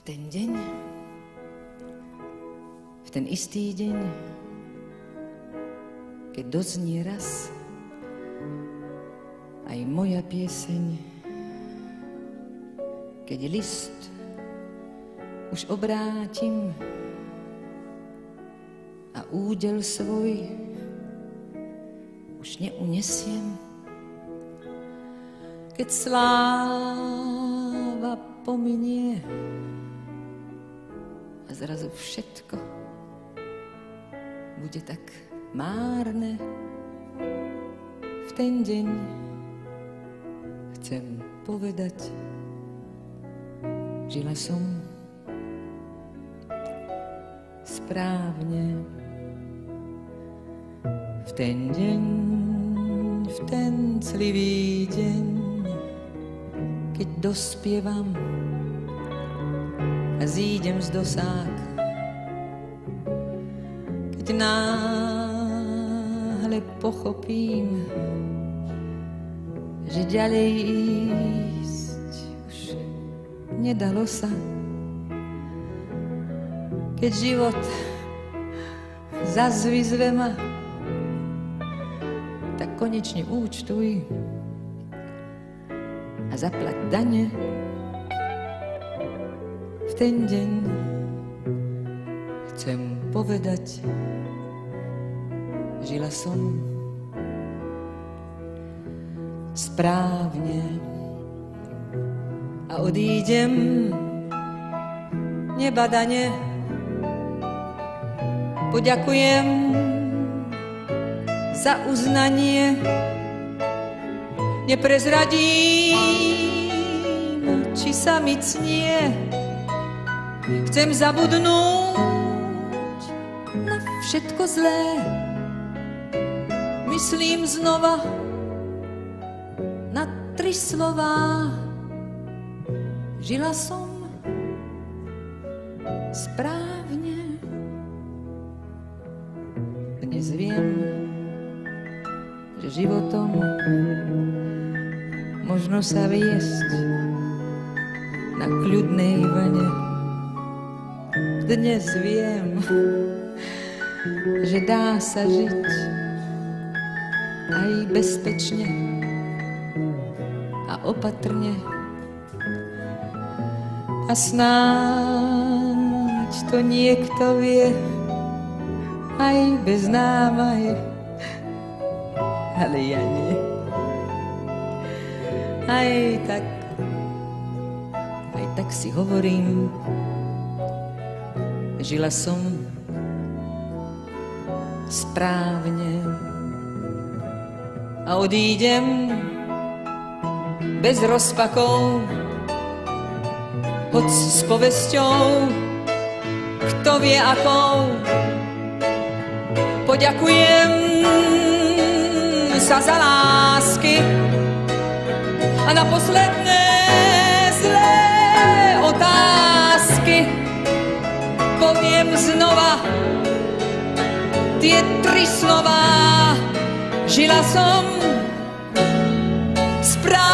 ten deň, v ten istý deň, keď doznie raz aj moja pieseň, keď list už obrátim a údel svoj už neunesiem, keď sláva pominie a zrazu všetko bude tak márne. V ten deň chcem povedať, žila som správne. V ten deň, v ten clivý deň, keď dospievam a zídem z dosák, keď náhle pochopím, že ďalej ísť už nedalo sa, keď život zas vyzve ma, tak konečne účtuj a zaplať dane. V ten deň chcem povedať, žila som správne a odídem nebadane. Poďakujem za uznanie, neprezradím, či sa mi cnie. Chcem zabudnúť na všetko zlé, myslím znova na 3 slová. Žila som správne. Dnes viem, že životom možno sa viesť na kľudnej vlne. Dnes viem, že dá sa žiť aj bezpečne a opatrne. A snáď to niekto vie aj bez námahy, ale ja nie. Aj tak si hovorím, žila som správne a odídem bez rozpakov, hoď s povesťou, kto vie akou. Poďakujem sa za lásky a na posledné zlé otázky poviem znova tie 3 slová. Žila som správne.